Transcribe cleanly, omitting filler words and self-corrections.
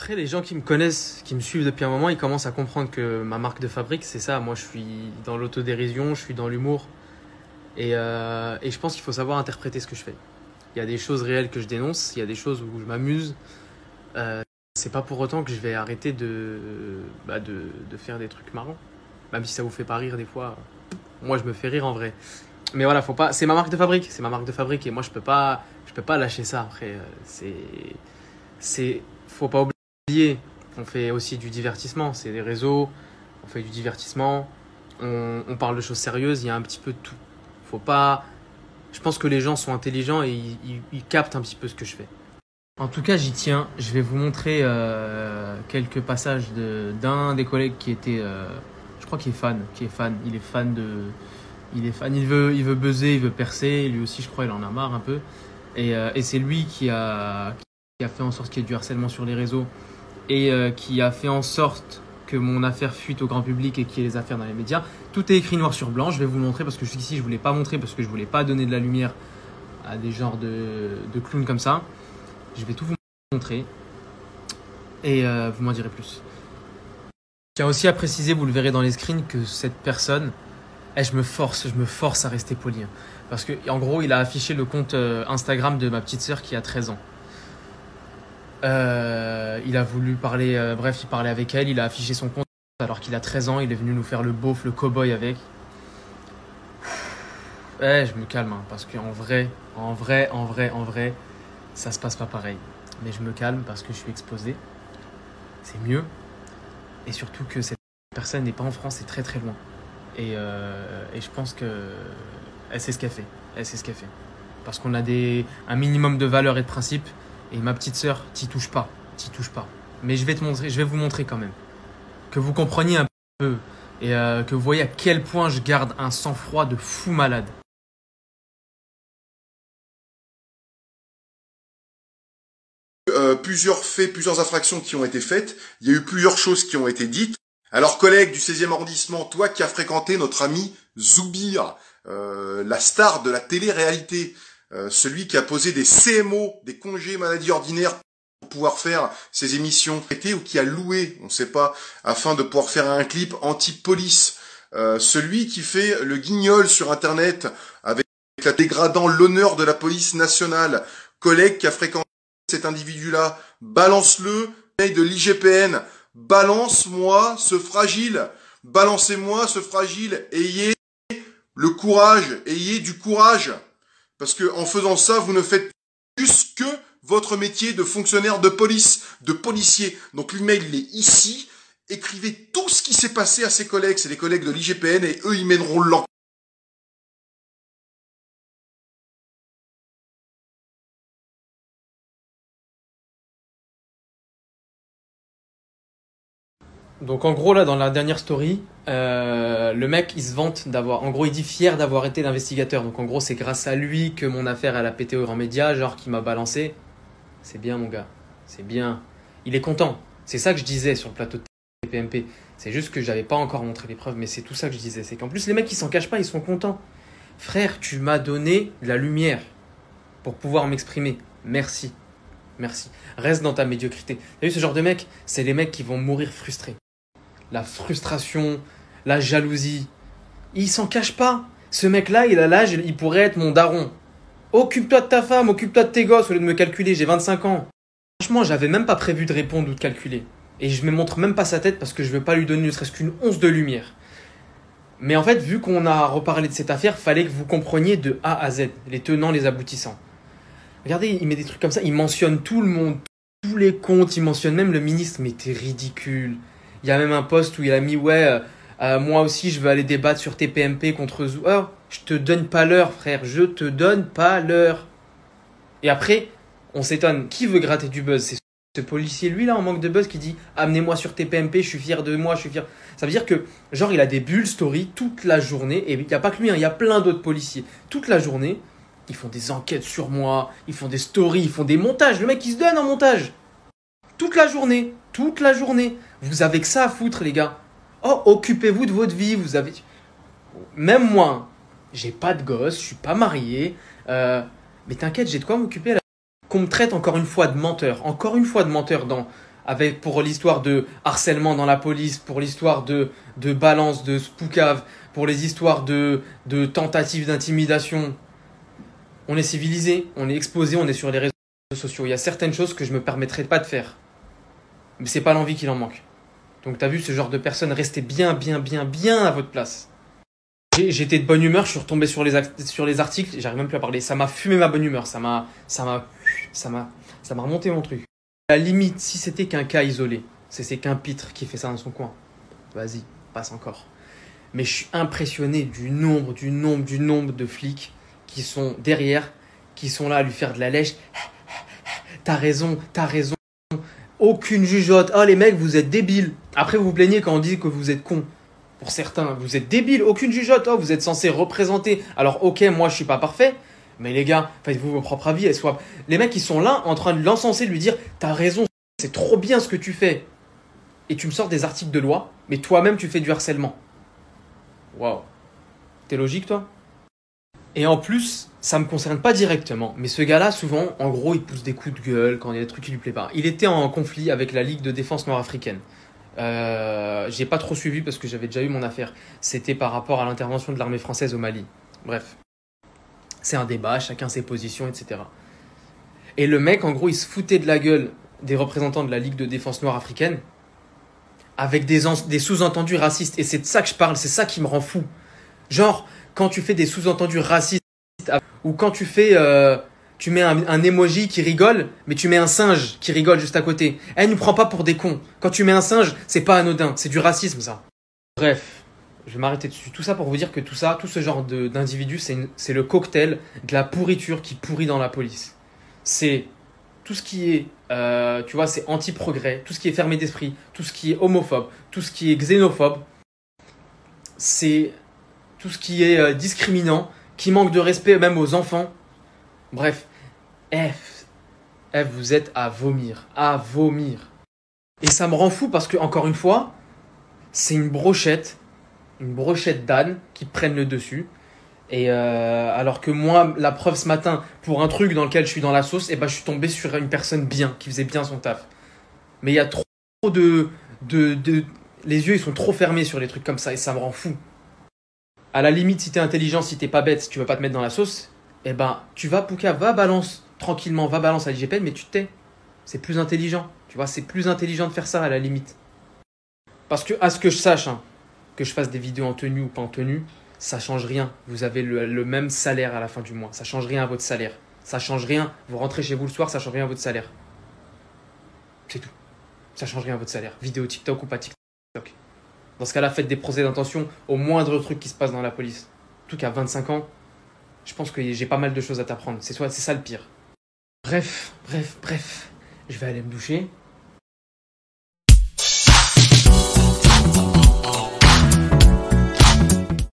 Après, les gens qui me connaissent, qui me suivent depuis un moment, ils commencent à comprendre que ma marque de fabrique, c'est ça. Moi, je suis dans l'autodérision, je suis dans l'humour. Et je pense qu'il faut savoir interpréter ce que je fais. Il y a des choses réelles que je dénonce, il y a des choses où je m'amuse. C'est pas pour autant que je vais arrêter de faire des trucs marrants. Même si ça vous fait pas rire des fois. Moi, je me fais rire en vrai. Mais voilà, faut pas. C'est ma marque de fabrique. C'est ma marque de fabrique et moi, je peux pas lâcher ça. Après, faut pas oublier. On fait aussi du divertissement. C'est des réseaux. On fait du divertissement. On parle de choses sérieuses. Il y a un petit peu de tout. Faut pas. Je pense que les gens sont intelligents et ils captent un petit peu ce que je fais. En tout cas, j'y tiens. Je vais vous montrer quelques passages d'un des collègues qui était, je crois qu'il est fan, Il est fan de, il veut buzzer, il veut percer. Lui aussi, je crois, il en a marre un peu. Et c'est lui qui a fait en sorte qu'il y ait du harcèlement sur les réseaux et qui a fait en sorte que mon affaire fuite au grand public et qu'il y ait les affaires dans les médias. Tout est écrit noir sur blanc. Je vais vous le montrer parce que jusqu'ici, je voulais pas montrer parce que je voulais pas donner de la lumière à des genres de clowns comme ça. Je vais tout vous montrer et vous m'en direz plus. Je tiens aussi à préciser, vous le verrez dans les screens, que cette personne, je me force à rester poli. Parce qu'en gros, il a affiché le compte Instagram de ma petite sœur qui a 13 ans. Il a voulu parler, il parlait avec elle, il a affiché son compte alors qu'il a 13 ans, il est venu nous faire le beauf, le cow-boy avec. Je me calme parce qu'en vrai, ça se passe pas pareil. Mais je me calme parce que je suis exposé. C'est mieux. Et surtout que cette personne n'est pas en France, c'est très très loin. Et je pense qu'elle sait ce qu'elle fait. Parce qu'on a un minimum de valeurs et de principes. Et ma petite sœur, t'y touche pas. Mais je vais vous montrer quand même. Que vous compreniez un peu. Et que vous voyez à quel point je garde un sang-froid de fou malade. Plusieurs faits, plusieurs infractions qui ont été faites, il y a eu plusieurs choses qui ont été dites. Alors collègue du 16e arrondissement, toi qui as fréquenté notre ami Zoubir, la star de la télé-réalité, celui qui a posé des CMO, des congés maladie ordinaires pour pouvoir faire ses émissions, ou qui a loué, on ne sait pas, afin de pouvoir faire un clip anti-police, celui qui fait le guignol sur Internet avec la dégradant l'honneur de la police nationale, collègue qui a fréquenté cet individu-là, balance-le, de l'IGPN, balance-moi ce fragile, balancez-moi ce fragile, ayez le courage, ayez du courage, parce que en faisant ça, vous ne faites plus que votre métier de fonctionnaire de police, de policier. Donc l'email, il est ici, écrivez tout ce qui s'est passé à ses collègues, c'est les collègues de l'IGPN, et eux, ils mèneront l'enquête. Donc en gros là dans la dernière story, le mec il se vante d'avoir, en gros il dit fier d'avoir été l'investigateur. Donc en gros c'est grâce à lui que mon affaire elle a pété au grand média, genre qui m'a balancé. C'est bien mon gars, c'est bien. Il est content. C'est ça que je disais sur le plateau de TPMP. C'est juste que j'avais pas encore montré les preuves, mais c'est tout ça que je disais. C'est qu'en plus les mecs ils s'en cachent pas, ils sont contents. Frère, tu m'as donné de la lumière pour pouvoir m'exprimer. Merci. Reste dans ta médiocrité. T'as vu ce genre de mecs? C'est les mecs qui vont mourir frustrés. La frustration, la jalousie. Il s'en cache pas. Ce mec-là, il a l'âge, il pourrait être mon daron. Occupe-toi de ta femme, occupe-toi de tes gosses au lieu de me calculer, j'ai 25 ans. Franchement, j'avais même pas prévu de répondre ou de calculer. Et je me montre même pas sa tête parce que je veux pas lui donner ne serait-ce qu'une once de lumière. Mais en fait, vu qu'on a reparlé de cette affaire, fallait que vous compreniez de A à Z, les tenants, les aboutissants. Regardez, il met des trucs comme ça, il mentionne tout le monde, tous les comptes, il mentionne même le ministre, mais t'es ridicule. Il y a même un post où il a mis moi aussi je veux aller débattre sur TPMP contre Zou. Oh, je te donne pas l'heure frère, je te donne pas l'heure. Et après, on s'étonne, qui veut gratter du buzz? C'est ce policier lui là en manque de buzz qui dit amenez-moi sur TPMP, je suis fier de moi, je suis fier. Ça veut dire que genre il a des bulles story toute la journée et il n'y a pas que lui, il y a plein d'autres policiers. Toute la journée, ils font des enquêtes sur moi, ils font des stories, ils font des montages. Le mec il se donne en montage. Toute la journée. Vous avez que ça à foutre, les gars. Oh, occupez-vous de votre vie. Vous avez. Même moi, j'ai pas de gosse, je suis pas marié. Mais t'inquiète, j'ai de quoi m'occuper là. Qu'on me traite encore une fois de menteur. Encore une fois de menteur pour l'histoire de harcèlement dans la police, pour l'histoire de balance, de spoucave, pour les histoires de tentatives d'intimidation. On est civilisé, on est exposé, on est sur les réseaux sociaux. Il y a certaines choses que je me permettrais pas de faire. Mais c'est pas l'envie qu'il en manque. Donc t'as vu, ce genre de personnes, restez bien à votre place. J'étais de bonne humeur, je suis retombé sur les articles, j'arrive même plus à parler. Ça m'a fumé ma bonne humeur, ça m'a remonté mon truc. À la limite, si c'était qu'un cas isolé, c'est qu'un pitre qui fait ça dans son coin, vas-y, passe encore. Mais je suis impressionné du nombre de flics qui sont derrière, qui sont là à lui faire de la lèche. T'as raison. Aucune jugeote. Oh les mecs, vous êtes débiles. Après, vous vous plaignez quand on dit que vous êtes cons. Pour certains, vous êtes débiles. Aucune jugeote. Oh, vous êtes censés représenter. Alors, ok, moi, je suis pas parfait. Mais les gars, faites-vous vos propres avis. Les mecs, ils sont là en train de l'encenser, de lui dire t'as raison, c'est trop bien ce que tu fais. Et tu me sors des articles de loi, mais toi-même, tu fais du harcèlement. Waouh. T'es logique, toi? Et en plus, ça me concerne pas directement. Mais ce gars-là, souvent, en gros, il pousse des coups de gueule quand il y a des trucs qui lui plaisent pas. Il était en conflit avec la Ligue de défense nord-africaine. J'ai pas trop suivi parce que j'avais déjà eu mon affaire. C'était par rapport à l'intervention de l'armée française au Mali. Bref. C'est un débat, chacun ses positions, etc. Et le mec, en gros, il se foutait de la gueule des représentants de la Ligue de défense nord-africaine avec des sous-entendus racistes. Et c'est de ça que je parle, c'est ça qui me rend fou. Genre, quand tu fais des sous-entendus racistes ou quand tu fais... tu mets un emoji qui rigole, mais tu mets un singe qui rigole juste à côté. Elle ne nous prend pas pour des cons. Quand tu mets un singe, c'est pas anodin, c'est du racisme, ça. Bref, je vais m'arrêter dessus. Tout ça pour vous dire que tout ce genre d'individus, c'est le cocktail de la pourriture qui pourrit dans la police. C'est tout ce qui est, tu vois, c'est anti-progrès, tout ce qui est fermé d'esprit, tout ce qui est homophobe, tout ce qui est xénophobe. C'est tout ce qui est discriminant, qui manque de respect même aux enfants. Bref, vous êtes à vomir. Et ça me rend fou parce que, encore une fois, c'est une brochette d'âne qui prennent le dessus. Et alors que moi, la preuve ce matin, pour un truc dans lequel je suis dans la sauce, je suis tombé sur une personne bien, qui faisait bien son taf. Mais il y a trop les yeux, ils sont trop fermés sur les trucs comme ça et ça me rend fou. À la limite, si t'es intelligent, si t'es pas bête, si tu veux pas te mettre dans la sauce, tu vas, Pouka, va balance tranquillement, va balance à l'IGPN, mais tu te tais. C'est plus intelligent. Tu vois, c'est plus intelligent de faire ça à la limite. Parce que, à ce que je sache, que je fasse des vidéos en tenue ou pas en tenue, ça change rien. Vous avez le même salaire à la fin du mois. Ça change rien à votre salaire. Ça change rien. Vous rentrez chez vous le soir, ça change rien à votre salaire. C'est tout. Ça change rien à votre salaire. Vidéo TikTok ou pas TikTok. Dans ce cas-là, faites des procès d'intention au moindre truc qui se passe dans la police. En tout cas, 25 ans, je pense que j'ai pas mal de choses à t'apprendre. C'est ça le pire. Bref. Je vais aller me doucher.